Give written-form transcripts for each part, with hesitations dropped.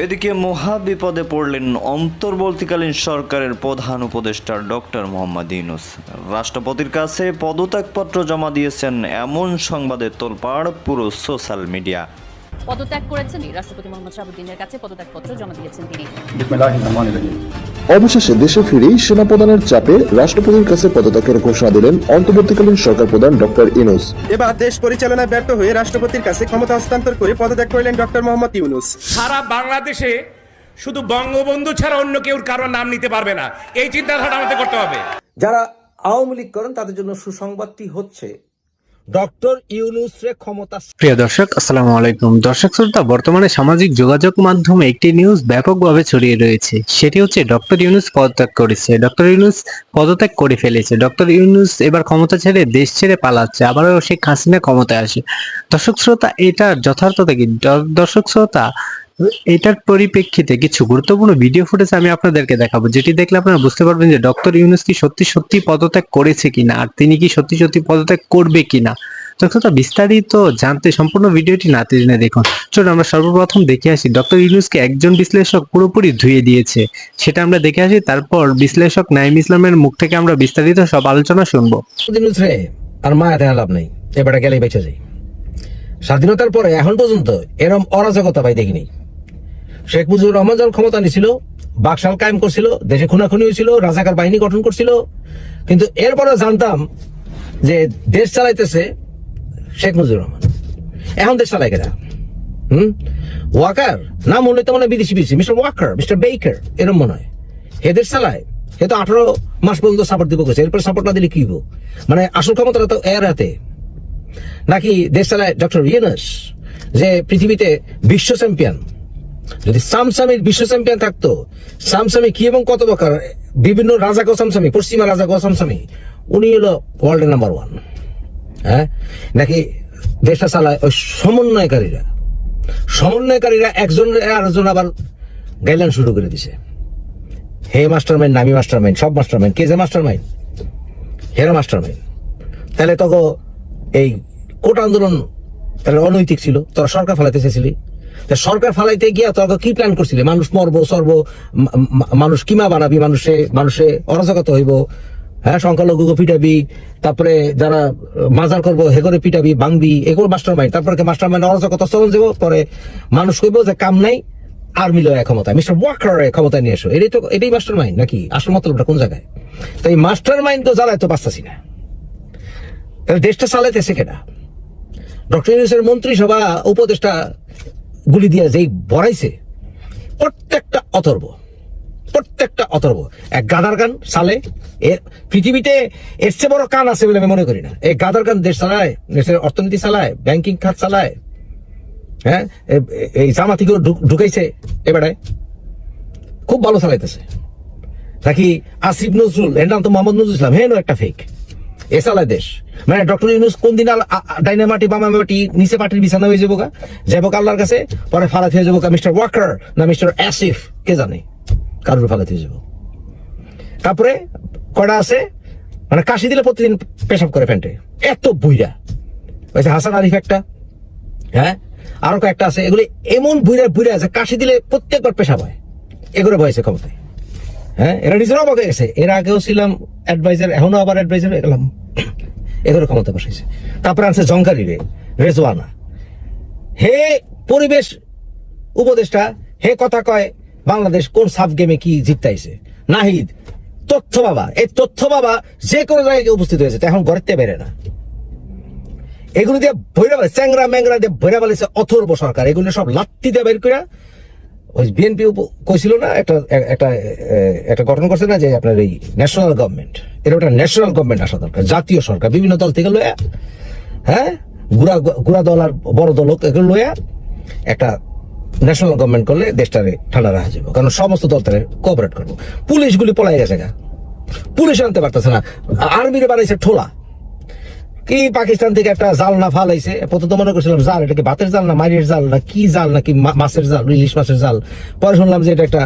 এদিকে মহা বিপদে পড়লেন অন্তর্বর্তীকালীন সরকারের প্রধান উপদেষ্টা ডক্টর মোহাম্মদ ইউনূস। রাষ্ট্রপতির কাছে পদত্যাগপত্র জমা দিয়েছেন এমন সংবাদে তোলপাড় পুরো সোশ্যাল মিডিয়া। পদত্যাগ করেছেন রাষ্ট্রপতি মোহাম্মদ শাহাবুদ্দিনের কাছে পদত্যাগপত্র জমা দিয়েছেন তিনি। অবশেষে দেশে ফিরেই সেনাপ্রধানের চাপে রাষ্ট্রপতির কাছে পদত্যাগের ঘোষণা দিলেন অন্তর্বর্তীকালীন সরকার প্রধান ডক্টর ইউনূস। এবার দেশ পরিচালনায় ব্যর্থ হয়ে রাষ্ট্রপতির কাছে ক্ষমতা হস্তান্তর করে পদত্যাগ করলেন ডক্টর মোহাম্মদ ইউনূস। সারা বাংলাদেশে শুধু বঙ্গবন্ধু ছাড়া অন্য কেউ কারো নাম নিতে পারবে না, এই চিন্তাধারা আমাদের করতে হবে। যারা আওয়ামী লীগ করেন তাদের জন্য সুসংবাদটি হচ্ছে ডক্টর ইউনূসের ক্ষমতা। প্রিয় দর্শক, আসসালামু আলাইকুম। দর্শক শ্রোতা, বর্তমানে সামাজিক যোগাযোগ মাধ্যমে একটি নিউজ ব্যাপকভাবে ছড়িয়ে রয়েছে। সেটি হচ্ছে ডক্টর ইউনূস পদত্যাগ করেছে, ডক্টর ইউনূস পদত্যাগ করে ফেলেছে, ডক্টর ইউনূস এবার ক্ষমতা ছেড়ে দেশ ছেড়ে পালাচ্ছে, আবারও শেখ হাসিনা ক্ষমতায় আসে। দর্শক শ্রোতা, এটার যথার্থতা কি? দর্শক শ্রোতা, এটার পরিপ্রেক্ষিতে কিছু গুরুত্বপূর্ণ ভিডিও ফুটেজ আমি আপনাদেরকে দেখাবো, যেটি দেখলে আপনারা বুঝতে পারবেন যে ডক্টর ইউনূস কি সত্যি সত্যি পদত্যাগ করেছে কিনা, আর তিনি কি সত্যি সত্যি পদত্যাগ করবে কিনা। দর্শক, বিস্তারিত জানতে সম্পূর্ণ ভিডিওটি না টেনে দেখুন। চলুন আমরা সর্বপ্রথম দেখে আসি ডক্টর ইউনূসকে একজন বিশ্লেষক পুরোপুরি ধুয়ে দিয়েছে, সেটা আমরা দেখে আসি। তারপর বিশ্লেষক নাঈম ইসলামের মুখ থেকে আমরা বিস্তারিত সব আলোচনা শুনবো। আর মায়াতে লাভ নেই, এবারে গেলেই বেঁচে যাই। স্বাধীনতার পরে এখন পর্যন্ত এরকম অরাজকতা ভাই দেখিনি। শেখ মুজিবুর রহমান যখন ক্ষমতা নিয়েছিল, বাকশাল কায়েম করছিল, দেশে খুনাখুনি হয়েছিল, রাজাকার বাহিনী গঠন করছিল, কিন্তু এরপরে জানতাম যে দেশ চালাইতেছে শেখ মুজিবুর রহমান। এখন দেশ চালাই কেনা ওয়াকার নাম হলে তো মানে বিদেশি মিস্টার ওয়াকার, মিস্টার বেকার, এরকম মনে হয় হে দেশ চালায়। হে তো 18 মাস পর্যন্ত সাপোর্ট দিব গেছে, এরপর সাপোর্ট না দিলে কি হবো? মানে আসল ক্ষমতাটা তো এর হাতে। নাকি দেশ চালায় ডক্টর ইউনূস, যে পৃথিবীতে বিশ্ব চ্যাম্পিয়ন। যদি সামসামির বিশ্ব চ্যাম্পিয়ন থাকতো, সামসামি কি এবং কত প্রকার, বিভিন্ন রাজা গো সামসামি, পশ্চিমা রাজা গো সামসামি, উনি হলো ওয়ার্ল্ডের নাম্বার 1। হ্যাঁ, নাকি দেশটা চালায় ওই সমন্বয়কারীরা একজন আরেকজন আবার গাইডলাইন শুরু করে দিছে। হে মাস্টার মাইন্ড, নামি মাস্টার মাইন্ড, সব মাস্টার মাইন্ড। কে যে মাস্টার মাইন্ড? হেরা মাস্টার মাইন্ড। তাহলে তখন এই কোট আন্দোলন তাহলে অনৈতিক ছিল, তোরা সরকার ফালাইতে চেয়েছিলি। সরকার ফালাইতে গিয়া তোরা কি প্ল্যান করছিলি? মানুষ মরবো, সরবো, মানুষ কিমা বানাবি, মানুষে অরাজকতা হইব। হ্যাঁ, সংখ্যালঘু পিটাবি, তারপরে যারা মাজার করবো হেগরে পিটাবি, ভাঙবি, এগুলো মাস্টার মাইন্ড। তারপরে মাস্টার মাইন্ড অরাজকতা চলন যাব, পরে মানুষ কইব যে কাম নাই, আর্মি লয় ক্ষমতা, মিস্টার ওয়াকার ক্ষমতায় নিয়ে এসো। এটাই মাস্টার মাইন্ড নাকি? আসল মতলবটা কোন জায়গায়? তো এই মাস্টার মাইন্ড তো জ্বালায় তো বাঁচতাছি না। তাহলে দেশটা চালাইতেছে কেনা? ডক্টর ইউনূসের মন্ত্রিসভা উপদেষ্টা গুলি দিয়ে যেই বড়াইছে, প্রত্যেকটা অথর্ব এক গাদার গান চালে। পৃথিবীতে এর চেয়ে বড় কান আছে বলে আমি মনে করি না। এই গাদার গান দেশ চালায়, দেশের অর্থনীতি চালায়, ব্যাংকিং খাত চালায়। হ্যাঁ, এই জামাতিগুলো ঢুকাইছে, এবারে খুব ভালো চালাইতেছে। নাকি আসিফ নজরুল, এর নাম তো মোহাম্মদ নজরুল ইসলাম, হেন একটা ফেক, এ চালায় দেশ। মানে ডক্টর ইউনূস কোন দিন ডাইনামাটি বামামাটি নিচে পাটির বিছানা হয়ে যাবো আল্লাহর কাছে, পরে ফালাত হয়ে যাবো মিস্টার ওয়াকার না মিস্টার আসিফ, কে জানে কারোর ফালাত হয়ে যাবো। তারপরে কয়টা আছে মানে কাশি দিলে প্রতিদিন পেশাব করে প্যান্টে, এত বুইরা। হাসান আরিফ একটা, হ্যাঁ, আরো কয়েকটা আছে, এগুলি এমন বুইরা আছে কাশি দিলে প্রত্যেকবার পেশাব হয়। এগুলো বয়েছে ক্ষমতায়। হ্যাঁ, এরা নিজেরাও অবাক হয়ে গেছে। এর আগেও ছিলাম অ্যাডভাইজার, এখনো আবার অ্যাডভাইজার হয়ে গেলাম। এগুলো ক্ষমতা বসাইছে। তারপরে আনছে জঙ্কারি রেজওয়ানা, হে পরিবেশ উপদেষ্টা, হে কথা কয় বাংলাদেশ কোন সাব গেমে কি জিততাইছে। নাহিদ তথ্য বাবা, এই তথ্য বাবা যে কোনো জায়গায় উপস্থিত হয়েছে, এখন ঘরের থেকে বেরে না। এগুলো দিয়ে ভৈরা বাড়ি, চ্যাংরা ম্যাংরা দিয়ে ভৈরা বাড়িছে অথর্ব সরকার। এগুলো সব লাত্তি দিয়ে বের করে ওই বিএনপি কইছিল না, একটা গঠন করছে না, যে আপনার এই ন্যাশনাল গভর্নমেন্ট, এর একটা ন্যাশনাল গভর্নমেন্ট আসা দরকার, জাতীয় সরকার, বিভিন্ন দল থেকে লয়া, হ্যাঁ, গুড়া দল আর বড় দল এগুলো লয়া একটা ন্যাশনাল গভর্নমেন্ট করলে দেশটারে ঠান্ডা রাখা যাবে। কারণ সমস্ত দল তারা কোঅপারেট করবো। পুলিশগুলি পলাই গেছে, পুলিশ আনতে পারতেছে না, আর্মিরে বানাইছে ঠোলা। কি পাকিস্তান থেকে একটা জাল না ফালাইছে, প্রথম মনে করছিলাম জাল, এটা কি ভাতের জাল না মারির জাল না কি জাল, নাকি মাছের জাল, ইলিশ মাছের জাল। পরে শুনলাম যে এটা একটা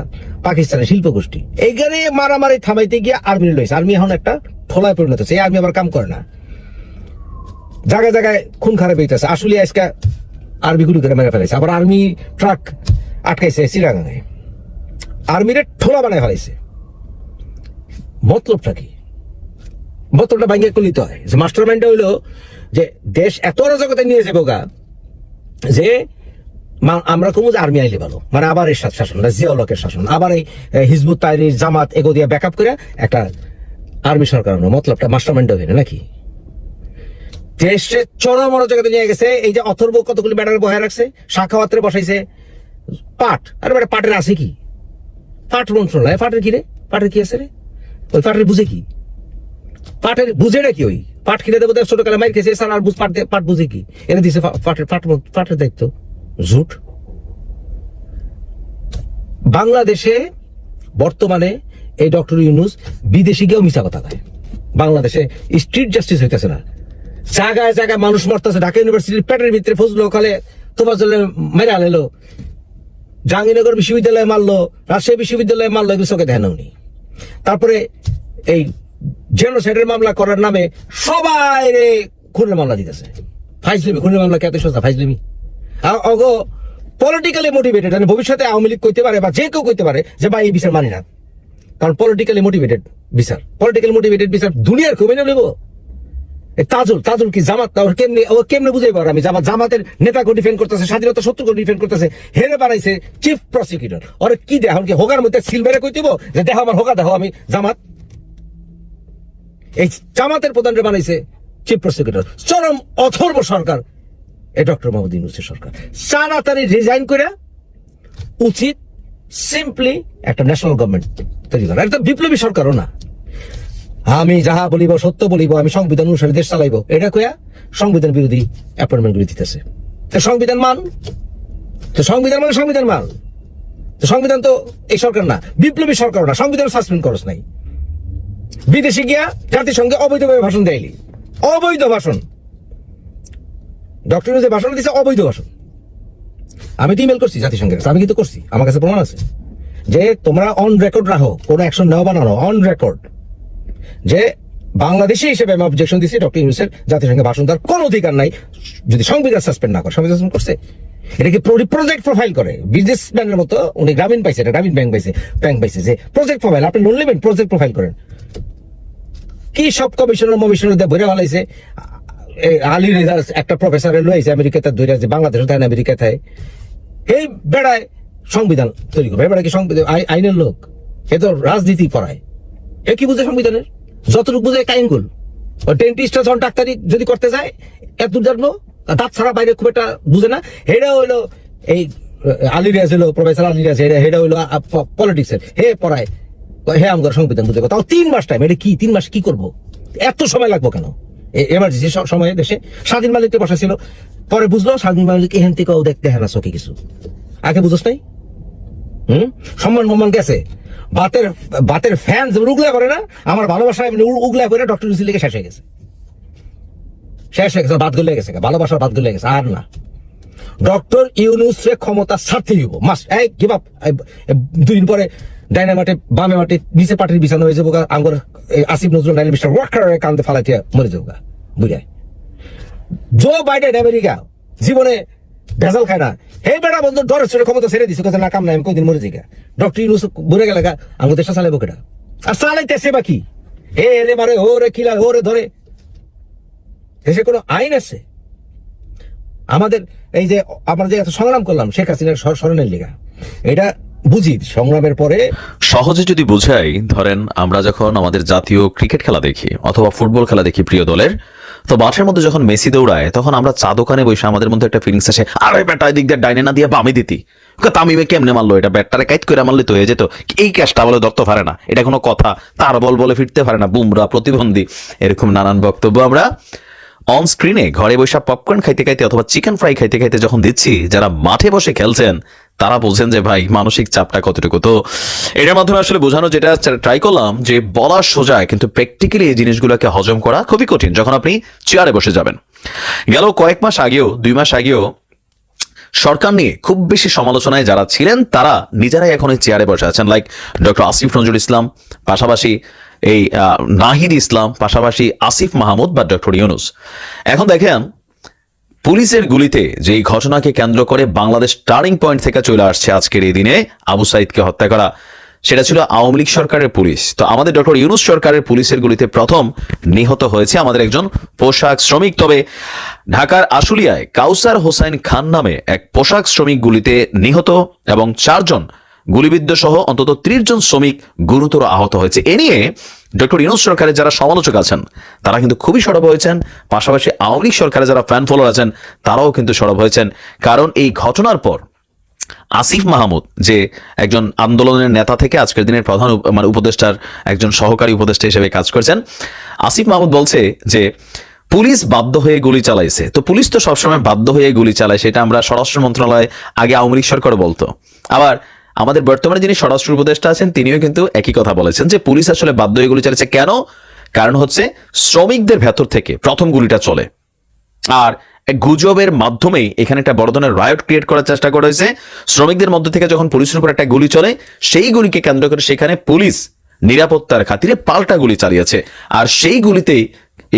পাকিস্তানের শিল্প গোষ্ঠী। এইখানে মারামারি থামাইতে গিয়ে আর্মি লইছে। আর্মি এখন একটা ঠোলায় পরিণত হচ্ছে। এই আর্মি আবার কাম করে না, জায়গায় জায়গায় খুন খারাপ হইতেছে। আসলে আজকে আর্মি গুলি করে মেরে ফেলাইছে। আবার আর্মি ট্রাক আটকাইছে চিরাগাঙে, আর্মিরে ঠোলা বানায় ফেলাইছে। মতলবটা কি? মতলবটা ভাঙ্গে করলিতে হয় যে মাস্টার মাইন্ডটা হইলো যে দেশ এত অরাজকতা নিয়ে যাবো গা যে আমরা কমু যে আর্মি আইলে ভালো, মানে আবার এই শাসন, জিয়াউলকের শাসন, আবার এই হিজবুত তাহরির জামাত এগো দিয়ে ব্যাকআপ করে একটা আর্মি সরকার আনো। মতলবটা মাস্টার মাইন্ডটা হইলে নাকি দেশে চরম অরাজকতা নিয়ে গেছে। এই যে অথর্ব কতগুলি ব্যানার বহায় রাখছে, সাখাওয়াত্রে বসাইছে পাট। আরে বেটা পাটের আছে কি? পাট মন্ত্রণালয়, পাটের কি রে? পাটের কি আছে রে? ওই পাটের বুঝে কি? পাটের বুঝে নাকি? ওই পাট কিনে দেবো ছোট কালে মাইর খেয়েছে, আর পাট বুঝে কি? এনে দিছে পাটের দায়িত্ব। ঝুট। বাংলাদেশে বর্তমানে এই ডক্টর ইউনূস বিদেশি গিয়েও মিছা কথা কয়। বাংলাদেশে স্ট্রিট জাস্টিস হইতেছে না, জায়গায় জায়গায় মানুষ মরতেছে। ঢাকা ইউনিভার্সিটির পেটের ভিতরে ফজলো খালে তোমার জন্য মেরে আনলো, জাহাঙ্গীরনগর বিশ্ববিদ্যালয়ে মারলো, রাজশাহী বিশ্ববিদ্যালয়ে মারলো, এগুলো চোখে দেখেন উনি। তারপরে এই জেনোসাইডের মামলা করার নামে সবাই খুনের মামলা দিতেছে। ফাইজলিমি, খুনের মামলা কে এত সোজা? ফাইজলিমি অগো পলিটিক্যালি মোটিভেটেড। মানে ভবিষ্যতে আওয়ামী লীগ কইতে পারে বা যে কেউ কইতে পারে যে ভাই এই বিচার মানি না, কারণ পলিটিক্যালি মোটিভেটেড বিচার। পলিটিক্যালি মোটিভেটেড বিচার দুনিয়ার খুবই নেব। তাজুল কি জামাত? কেমনে বুঝাই পারো? আমি জামাতের নেতাকে ডিফেন্ড করতেছে, স্বাধীনতা শত্রুকে ডিফেন্ড করতেছে, হেরে বাড়াইছে চিফ প্রসিকিউটর। ওরে কি দেখো কি হোগার মধ্যে সিলভারে কই দিব যে দেখো আমার হোগা, দেখো আমি জামাত। এই জামাতের প্রধানরে বানাইছে চিফ প্রসিকিউটর। চরম অথর্ব সরকার এই ডক্টর মোহাম্মদ ইউনূসের সরকার। তাড়াতাড়ি রিজাইন করে উচিত সিম্পলি একটা ন্যাশনাল গভর্নমেন্ট তৈরি করা। একটা বিপ্লবী সরকারও না, আমি যাহা বলিব সত্য বলিব, আমি সংবিধান অনুসারে দেশ চালাইব, এটা কয়া সংবিধান বিরোধী অ্যাপয়েন্টমেন্ট গুলি দিতেছে। সংবিধান মান, তো সংবিধান মানে সংবিধান মান। তো সংবিধান তো এই সরকার না, বিপ্লবী সরকার না, সংবিধান সাসপেন্ড করস নাই। বিদেশে গিয়া জাতিসংঘে অবৈধভাবে ভাষণ দেয়নি, অবৈধ ভাষণ। ডক্টর যে ভাষণ দিচ্ছে অবৈধ ভাষণ। আমি তো ইমেল করছি জাতিসংঘের কাছে, আমি কিন্তু করছি, আমার কাছে প্রমাণ আছে যে তোমরা অন রেকর্ড রাখো, কোনো অ্যাকশন নেওয়া বানানো অন রেকর্ড, যে বাংলাদেশি হিসেবে আমি অবজেকশন দিচ্ছি ডক্টর ইউনূসের জাতিসংঘে ভাষণ দেওয়ার কোনো অধিকার নাই যদি সংবিধান সাসপেন্ড না করে। সংবিধান সাসপেন্ড করছে, এটাকে প্রজেক্ট প্রোফাইল করে বিজনেসম্যানের মতো। উনি গ্রামীণ পাইছে, গ্রামীণ ব্যাংক পাইছে যে প্রজেক্ট প্রোফাইল, আপনি লোন নেবেন প্রজেক্ট প্রোফাইল করেন। কি সব কমিশনার দিয়ে ভরে ফেলাইছে। আলী রেজা একটা প্রফেসরের লইছে আমেরিকাতে ধরে, যে বাংলাদেশে থাকে না আমেরিকা থাকে। এই বেড়ায় সংবিধান তৈরি করবে, বেড়া কি সংবিধান আইনের লোক? এ তো রাজনীতি করায়। এ কি বুঝে সংবিধানের? যতটুকু বুঝে কাইনগুল। ডেন্টিস্টরা যখন ডাক্তারি যদি করতে যায় এত জানবো, দাঁত ছাড়া বাইরে খুব একটা বুঝে না। হেটা হইলো এই আলী রেজ হইলো, প্রফেসর আলী রেজ, হেটা হইলো পলিটিক্সের। হে পড়ায়, হে আমার সংবিধান বুঝে, তাও 3 মাস টাইম। এটা কি 3 মাস কি করবো? এত সময় লাগবো কেন? এমার্জেন্সি সময়ে দেশে স্বাধীন মালিককে বসা ছিল, পরে বুঝলো স্বাধীন মালিক এখান থেকেও দেখতে হ্যাঁ না চোখে কিছু। আগে বুঝোস নাই? সম্মান গেছে। বাতের ফ্যান যেমন উগলা করে না, আমার ভালোবাসা উগলা করে ডক্টর ইউনূসের লিগে শেষ হয়ে গেছে, বাদ গলে গেছে, ভালোবাসার বাদ গলে গেছে। আর না, ডক্টর ইউনূসের ক্ষমতা ছাড়তে হইব, মাস্ট। এই গিভ আপ। 2 দিন পরে ডাইনা মাঠে, বামে মাঠে, নিচে পাটির বিছানো হয়ে যাবো। আঙ্গুর আসিফ নজরুল ডাইনা মিস্টার ওয়াকার কান্দে ফালাইতে মরে যাবো বুঝায়। জো বাইডেন আমেরিকা জীবনে ভেজাল খায় না। হে বেটা বন্ধু ডরের ছেড়ে ক্ষমতা ছেড়ে দিচ্ছে, না কাম নাই, আমি কদিন মরে যাই। ডক্টর ইউনূস মরে গেলে আঙ্গুর দেশটা চালাইবো কেটা? আর চালাইতেছে বা কি? হে রে মারে, ও রে কিলা, ও রে ধরে। দেশে কোনো আইন আছে? আমাদের এই যে আমরা যে এত সংগ্রাম করলাম শেখ হাসিনার স্মরণের লিগা, এটা বুঝি সংগ্রামের পরে সহজে যদি বুঝাই, ধরেন আমরা যখন আমাদের জাতীয় ক্রিকেট খেলা দেখি অথবা ফুটবল খেলা দেখি প্রিয় দলের, তো মাঠের মধ্যে যখন মেসি দৌড়ায় তখন আমরা চা দোকানে বসে আমাদের মধ্যে একটা ফিলিংস আসে, আরে ব্যাটা দিক দিয়ে ডাইনে না দিয়ে বামে দিতি, তামিমে কেমনে মারলো, এটা ব্যাটটারে কাইট করে মারলে তো হয়ে যেত, এই ক্যাচটা বলে ধরতে পারে না, এটা কোনো কথা, তার বল বলে ফিরতে পারে না, বুমরা প্রতিবন্ধী, এরকম নানান বক্তব্য আমরা অন স্ক্রিনে ঘরে বসে পপকর্ন খাইতে খাইতে অথবা চিকেন ফ্রাই খাইতে খাইতে যখন দিচ্ছি, যারা মাঠে বসে খেলছেন তারা বলছেন যে ভাই মানসিক চাপটা কতটুকু। তো এটার মাধ্যমে আসলে বোঝানো যেটা ট্রাই করলাম যে বলা সোজা, কিন্তু প্র্যাকটিক্যালি এই জিনিসগুলোকে হজম করা খুবই কঠিন যখন আপনি চেয়ারে বসে যাবেন। গেল কয়েক মাস আগেও, 2 মাস আগেও সরকার নিয়ে খুব বেশি সমালোচনায় যারা ছিলেন তারা নিজেরাই এখন এই চেয়ারে বসে আছেন, লাইক ডক্টর আসিফ নজরুল ইসলাম, পাশাপাশি এই নাহিদ ইসলাম, পাশাপাশি আসিফ মাহমুদ বা ডক্টর ইউনূস। এখন দেখেন পুলিশের গুলিতে যে এই ঘটনাকে কেন্দ্র করে বাংলাদেশ টার্নিং পয়েন্ট থেকে চলে আসছে আজকের এই দিনে আবু সাইদকে হত্যা করা, সেটা ছিল আওয়ামী লীগ সরকারের পুলিশ। তো আমাদের ডক্টর ইউনূস সরকারের পুলিশের গুলিতে প্রথম নিহত হয়েছে আমাদের একজন পোশাক শ্রমিক। তবে ঢাকার আশুলিয়ায় কাউসার হোসাইন খান নামে এক পোশাক শ্রমিক গুলিতে নিহত এবং 4 জন গুলিবিদ্ধ সহ অন্তত 30 জন শ্রমিক গুরুতর আহত হয়েছে। এ নিয়ে ডক্টর ইউনূস সরকারের যারা সমালোচক আছেন তারা কিন্তু খুবই সরব হয়েছেন, পাশাপাশি আওয়ামী লীগ সরকারের যারা ফ্যান ফলোয়ার আছেন তারাও কিন্তু সরব হয়েছেন। কারণ এই ঘটনার পর আসিফ মাহমুদ, যে একজন আন্দোলনের নেতা থেকে আজকের দিনের প্রধান উপদেষ্টার একজন সহকারী উপদেষ্টা হিসেবে কাজ করছেন, আসিফ মাহমুদ বলছে যে পুলিশ বাধ্য হয়ে গুলি চালাইছে। তো পুলিশ তো সবসময় বাধ্য হয়ে গুলি চালায়, সেটা আমরা স্বরাষ্ট্র মন্ত্রণালয় আগে আওয়ামী লীগ সরকার বলতো। আবার আমাদের বর্তমানে যিনি স্বরাষ্ট্র উপদেষ্টা আছেন তিনিও কিন্তু একই কথা বলেছেন যে পুলিশ আসলে বাধ্য হয়ে গুলি চালাচ্ছে। কেন? কারণ হচ্ছে শ্রমিকদের ভেতর থেকে প্রথম গুলিটা চলে, আর গুজবের মাধ্যমেই এখানে একটা বড় ধরনের রায়ট ক্রিয়েট করার চেষ্টা করা হয়েছে। শ্রমিকদের মধ্য থেকে যখন পুলিশের উপর একটা গুলি চলে, সেই গুলিকে কেন্দ্র করে সেখানে পুলিশ নিরাপত্তার খাতিরে পাল্টা গুলি চালিয়েছে, আর সেই গুলিতেই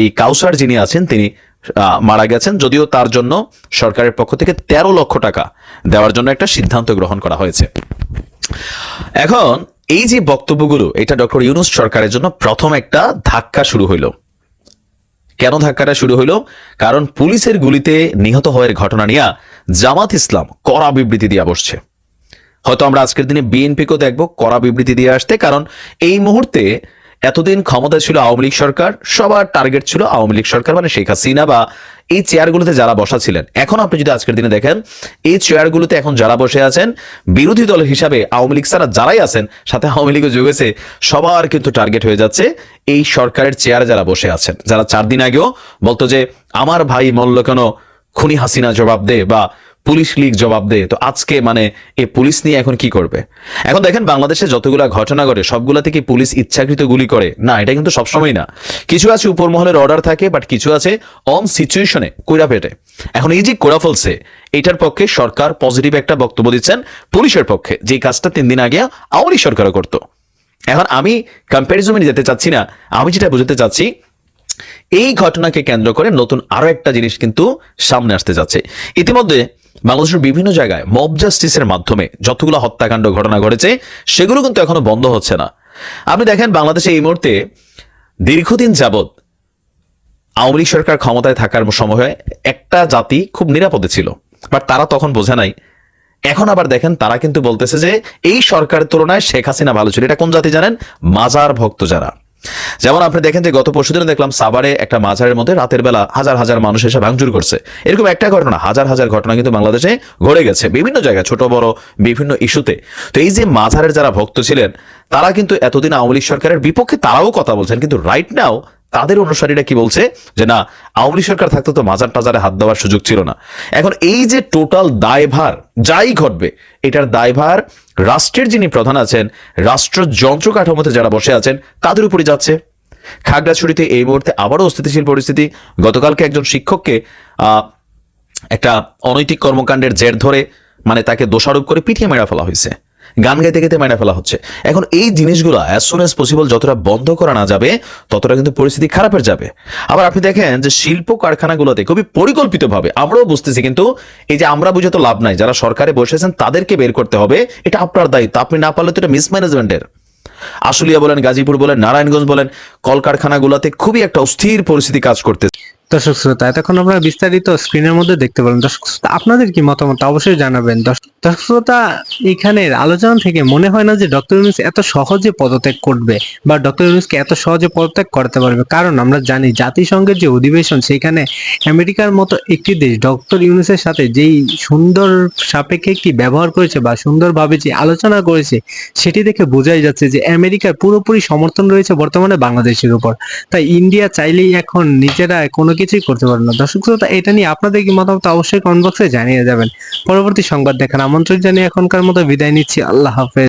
এই কাউসার যিনি আছেন তিনি মারা গেছেন। যদিও তার জন্য সরকারের পক্ষ থেকে 13 লক্ষ টাকা দেওয়ার জন্য একটা সিদ্ধান্ত গ্রহণ করা হয়েছে। এখন এই যে বক্তব্যগুলো, এটা ডক্টর ইউনূস সরকারের জন্য প্রথম একটা ধাক্কা শুরু হইল। কেন ধাক্কাটা শুরু হইল? কারণ পুলিশের গুলিতে নিহত হওয়ার ঘটনা নিয়ে জামাত ইসলাম কড়া বিবৃতি দিয়ে বসছে। হয়তো আমরা আজকের দিনে বিএনপিকেও দেখবো কড়া বিবৃতি দিয়ে আসতে, কারণ এই মুহূর্তে এতদিন ক্ষমতা ছিল আওয়ামী লীগ সরকার, সবার টার্গেট ছিল আওয়ামী লীগ সরকার মানে শেখ হাসিনা বা এই চেয়ারগুলোতে যারা বসা ছিলেন। এখন আপনি যদি আজকের দিনে দেখেন এই চেয়ারগুলোতে এখন যারা বসে আছেন বিরোধী দল হিসাবে আওয়ামী লীগ ছাড়া যারাই আছেন, সাথে আওয়ামী লীগও যোগ হয়েছে, সবার কিন্তু টার্গেট হয়ে যাচ্ছে এই সরকারের চেয়ারে যারা বসে আছেন, যারা 4 দিন আগেও বলতো যে আমার ভাই মল্ল কেন, খুনি হাসিনা জবাব দে বা পুলিশ লীগ জবাব দে। তো আজকে মানে এই পুলিশ নিয়ে এখন কি করবে? এখন দেখেন বাংলাদেশে যতগুলা ঘটনা ঘটে সবগুলাতে কি পুলিশ ইচ্ছাকৃত গুলি করে? না, এটা কিন্তু সবসময় না। কিছু আছে উপর মহলের অর্ডার থাকে, বাট কিছু আছে অন সিচুয়েশনে কইরা পেটে। এখন এই যে কইরা ফেলছে, এটার পক্ষে সরকার পজিটিভ একটা বক্তব্য দিচ্ছেন পুলিশের পক্ষে, যে কাজটা 3 দিন আগে আওয়ামী লীগ সরকারও করতো। এখন আমি কম্প্যারিজনে যেতে চাচ্ছি না, আমি যেটা বুঝতে চাচ্ছি এই ঘটনাকে কেন্দ্র করে নতুন আরো একটা জিনিস কিন্তু সামনে আসতে যাচ্ছে। ইতিমধ্যে বাংলাদেশের বিভিন্ন জায়গায় মব জাস্টিসের মাধ্যমে যতগুলো হত্যাকাণ্ড ঘটনা ঘটেছে সেগুলো কিন্তু এখনো বন্ধ হচ্ছে না। আপনি দেখেন বাংলাদেশে এই মুহূর্তে দীর্ঘদিন যাবৎ আওয়ামী লীগ সরকার ক্ষমতায় থাকার সময় একটা জাতি খুব নিরাপদে ছিল, বাট তারা তখন বোঝে নাই। এখন আবার দেখেন তারা কিন্তু বলতেছে যে এই সরকারের তুলনায় শেখ হাসিনা ভালো ছিল। এটা কোন জাতি জানেন? মাজার ভক্ত যারা। যেমন আপনি দেখেন যে গত পরশুদিনে দেখলাম সাভারে একটা মাজারের মধ্যে রাতের বেলা হাজার হাজার মানুষ এসে ভাঙচুর করছে। এরকম একটা ঘটনা, হাজার হাজার ঘটনা কিন্তু বাংলাদেশে ঘটে গেছে বিভিন্ন জায়গায়, ছোট বড় বিভিন্ন ইস্যুতে। তো এই যে মাজারের যারা ভক্ত ছিলেন তারা কিন্তু এতদিন আওয়ামী লীগ সরকারের বিপক্ষে তারাও কথা বলছেন, কিন্তু রাইট নাও তাদের অনুসারীরা কি বলছে যে না, আওয়ামী লীগ সরকার থাকতো তো মাজার টাজারে হাত দেওয়ার সুযোগ ছিল না। এখন এই যে টোটাল দায়ভার যাই ঘটবে, এটার দায়ভার রাষ্ট্রের যিনি প্রধান আছেন, রাষ্ট্র যন্ত্র কাঠামোতে যারা বসে আছেন তাদের উপরে যাচ্ছে। খাগড়াছড়িতে এই মুহূর্তে আবারও অস্থিতিশীল পরিস্থিতি। গতকালকে একজন শিক্ষককে একটা অনৈতিক কর্মকাণ্ডের জের ধরে মানে তাকে দোষারোপ করে পিটিয়ে মেরা ফেলা হয়েছে, গান গাইতে গাইতে মেরা ফেলা হচ্ছে। এখন এই জিনিসগুলো অ্যাজ সুন অ্যাজ পসিবল যতটা বন্ধ করা না যাবে ততটা কিন্তু পরিস্থিতি খারাপের যাবে। আবার আপনি দেখেন যে শিল্প কারখানাগুলোতে খুবই পরিকল্পিতভাবে, আমরাও বুঝতেছি, কিন্তু এই যে আমরা বুঝে তো লাভ নাই, যারা সরকারে বসেছেন তাদেরকে বের করতে হবে, এটা আপনার দায়িত্ব। আপনি না পারলে তো এটা মিসম্যানেজমেন্টের। আশুলিয়া বলেন, গাজীপুর বলেন, নারায়ণগঞ্জ বলেন, কলকারখানাগুলোতে খুবই একটা অস্থির পরিস্থিতি কাজ করতেছে। দর্শক শ্রোতা, এতক্ষণ আমরা বিস্তারিত স্ক্রিনের মধ্যে দেখতে পেলাম। দর্শক শ্রোতা, আপনাদের কি মতামত অবশ্যই জানাবেন। দর্শক শ্রোতা, এখানের আলোচনা থেকে মনে হয় না যে ডক্টর ইউনূস এত সহজে পদত্যাগ করবে বা ডক্টর ইউনূসকে এত সহজে পদত্যাগ করতে পারবে। কারণ আমরা জানি জাতিসংঘের যে অধিবেশন, সেখানে আমেরিকার মতো একটি দেশ ডক্টর ইউনূসের সাথে যেই সুন্দর সাপেক্ষে একটি ব্যবহার করেছে বা সুন্দরভাবে যে আলোচনা করেছে, সেটি দেখে বোঝাই যাচ্ছে যে আমেরিকার পুরোপুরি সমর্থন রয়েছে বর্তমানে বাংলাদেশের উপর। তাই ইন্ডিয়া চাইলেই এখন নিজেরা কোনো কিছুই করতে পারে না। দর্শক শ্রোতা, এটা নিয়ে আপনাদের কি মতামত অবশ্যই কমেন্ট বক্সে জানিয়ে যাবেন। পরবর্তী সংবাদ দেখার আমন্ত্রণ জানিয়ে এখনকার মতো বিদায় নিচ্ছি। আল্লাহ হাফেজ।